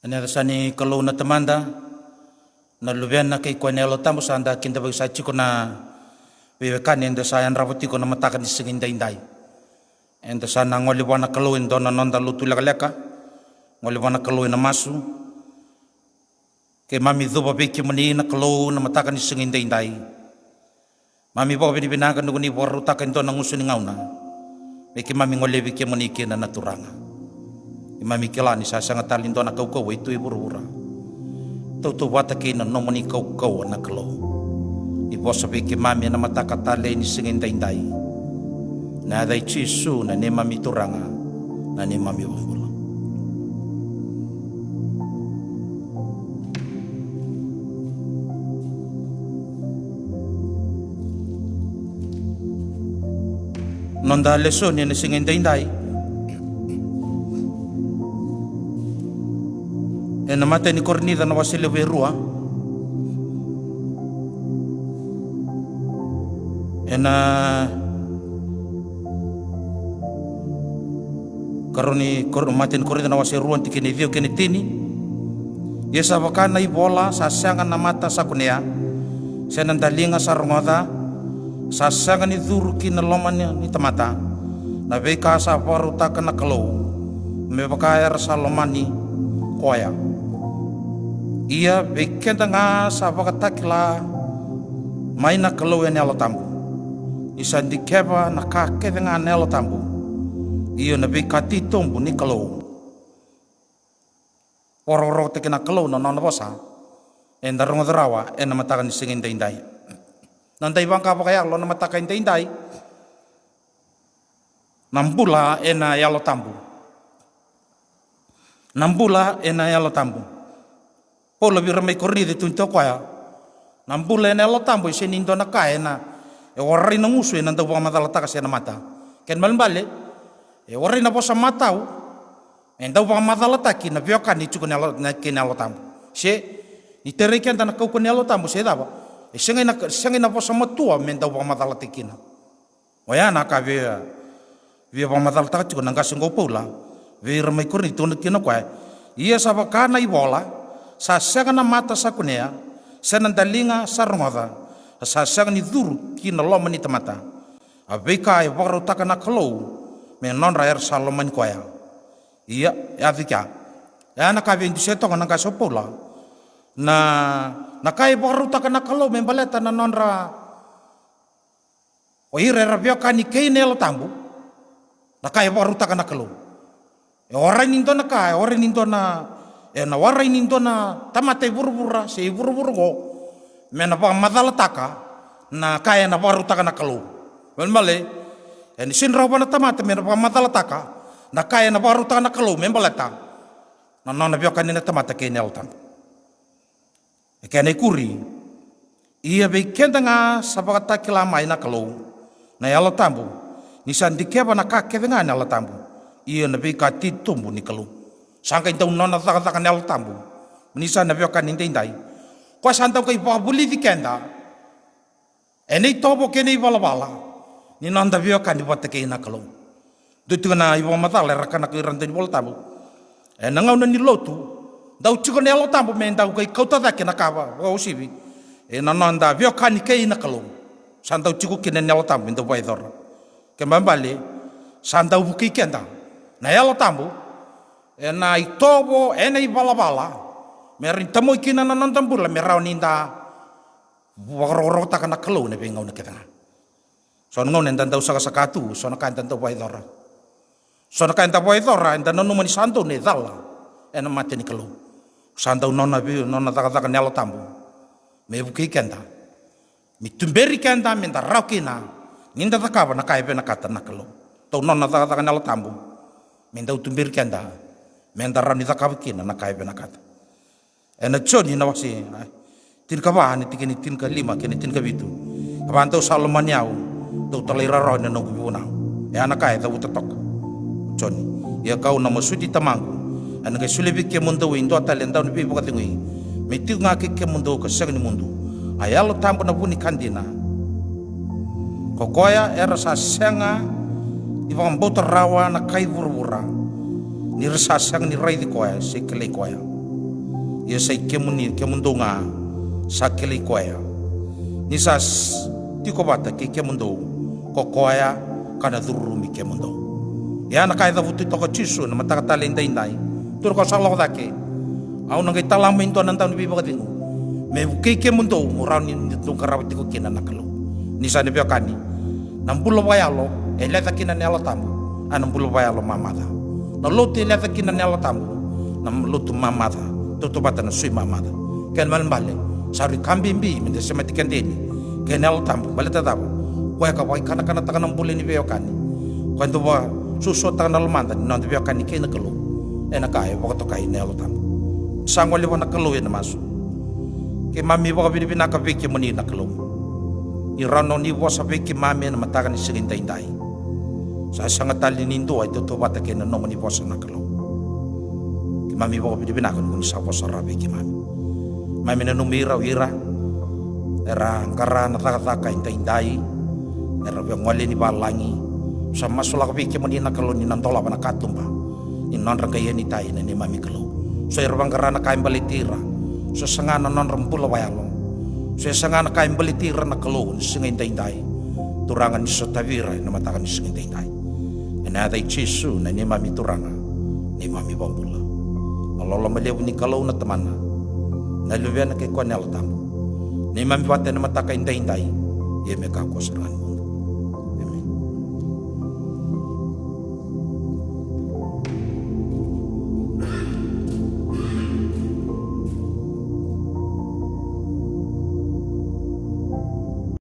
Ana rasani kalau na tamanda na lubian na kay kwanelo tamo sa anda kinda bag sa chiko na wiwekan enda sayan raboti ko na matakan di singin dainday. Enda sana ngoli wana kaluin do na nonda lutu leka ngoli wana kaluin na masu. Kay mami dhuba biki mani na kalu na matakan di singin dainday. Mami bo binibinagan nung ni waru takan do na ngusun ngauna. Biki mami ngoli biki mani kina naturanga. Imami kilani sa sangat talindo na kau itu iburu-bura. Tau wata kina nomoni kau na kalo. Ibo sabi ki mami na matakatale ni singin dainday. Na aday chisu na ni mami turanga na ni mami wangula. Nonda leso ni singin dainday. Na mata ni kornida na wasile verua na karoni mata ni kornida na wasile ruan tikini vio kini tini yesa wakana ibola sasangan na mata sakunea senandalinga sarungoda sasangan ni dhuru kina loman ni tamata na veka sa waruta kana kalau mebakaya rasa lomani koya. Ia bekenda nga sa pakatakila may nakalaw nelo tambo. Isa di keba nakakeda nga nelo tambo. Iyo na bekati tombo ni kalaw. Oro te kina kalaw na nanabosa. Enda rongodrawa na matakan singin dainday. Nanday bang kapakaya lo na matakan dainday. Nambula na yalo tambo. Nambula na yalo tambo. Po lebih ramai korni itu untuk kaya. Nambula na lo tambo isi nindo na kaya na. Warai na ngusu na daw mata letak kasi na mata. Ken malbale. Warai na po sa mata u. Daw mata letak na biokan ni cukup na kinalo tambo. Si ni terikan na kau kinalo tambo si daw. Sengay na po sa matua men daw mata letak na. Waya na ka via mata letak cukup nang kasing pula. Via ramai korni itu nak kina kaya. Ia sabakana ibola. Sasangan na mata sakunea, senandalinga sarungoda, sasangan ni dhuru kina loma ni tamata. Abeka ay waru takana kalau, menon rair saloman koya. Iya, ya vika. Ya nakabi di seto kana kasopola. Na kai waru takana kalau membaleta na nonra. O ire rabia kani keinelo tambu. Na kai waru takana kalau. Orang ninto na kai, orang ninto na na warai nindo na tamate buru-bura si buru-buru go mena pa madala taka na kaya na waru taka na kalu male en sinra pa na tamate mena pa madala taka na kaya na waru taka na kalu membaleta na nona biokan ni tamate kay neltan e kene kuri ia be kenda nga sabata kilamai na kalu na yalo tambu ni sandikeba na kake nga na tambu ia na be katitumbu ni kalu sangka itu nona tak nel tambu, menisa nabi akan indai. Kau santau kau ibu buli di kenda, ini tobo kini bala. Ni nona nabi akan dibuat kena kalau. Itu kena ibu mata lerakan aku iran tadi bol tambu. Nangau nani lotu, dau cukup nel tambu mendau kau tak kena kawa, kau sibi. Nona nabi akan kena kalau. Santau cukup kena nel tambu itu baidor. Kembali, santau buki kenda, nel tambu. Na itobo ena ibala-bala merin tamo ikina na nantambula merau ninda waroro takana kelo ne bengau na ketanga son ngau nenda tau saka sakatu son kan tanta baidora son kan tanta baidora enda nonu mani santo ne dalla ena mate ni kelo santo nona taka nelo tambu me buki kenda mitumberi kenda menda raukina ninda takaba na kai pena kata na kelo to nona taka nelo tambu menda utumberi kenda mendaran ita kabukina na kaya benakat. Na John na wasi tin kabahan tikini tin kalima kini tin kabitu. Abanto Salomon yao tu talira ro na nungubuna. Na kaya ta utatok. John ya kau na masudi tamangu. Ana kay sulibi ke mundo indo talenta ni pipo katingui. Meti ngaki ke mundo ka sagni mundo. Ayalo tampo na buni kandina. Kokoya era sa senga ibang boto rawa na kay burubura. Ni resasang ni ray di koya, si kili koya. ia sai kemundunga sakili koya nisas tiko bata ke kemundo ko koya kana durumi kemundo ya na kai da vutu to ko chisu na mataka talenda indai tur ko salo dake au nang italam into nan taun bibo kadingu me ke kemundo murani tung karawati ko kina nakalo nisa ne biokani nam bulo wayalo eleta kina nela tamu anam bulo wayalo mamada na lote eleta kina nela tamu nam lutu mamada tutu bata na sui mamada ken mal bale sari kambimbi mende semati kendeni ken el tambu bale tatabu kwa ka wai kana tangan bule ni beokani kwando wa suso tangan almanda ni nanti beokani ken kelu ena kai bokoto kai nelo tambu sangwali wana kelu ena masu ke mami boka bibina ka beki muni na kelu ni rano ni wasa beki mami na mataka ni siginta indai sa sangatali nindo ay tutu bata ken no mani wasa na kelu mami boka bibina ka ni sa wasa rabe ki mami na numira wira era angkara na taka indai era ngwale ni balangi sama sulak biki muni na kelu ni nantola bana katumba ni non rangkaya ni tai ni mami kelu so era angkara na kaim balitira so sangana non rempula wayalo so sangana kaim balitira na kelu ni singa indai turangan ni sotavira na matakan ni singa indai ena dai chisu na ni mami turanga ni mami bambula Allah melewu ni kelu na temana na luviana ke konel tamu ni mami wate na mataka indai ye meka ko serangan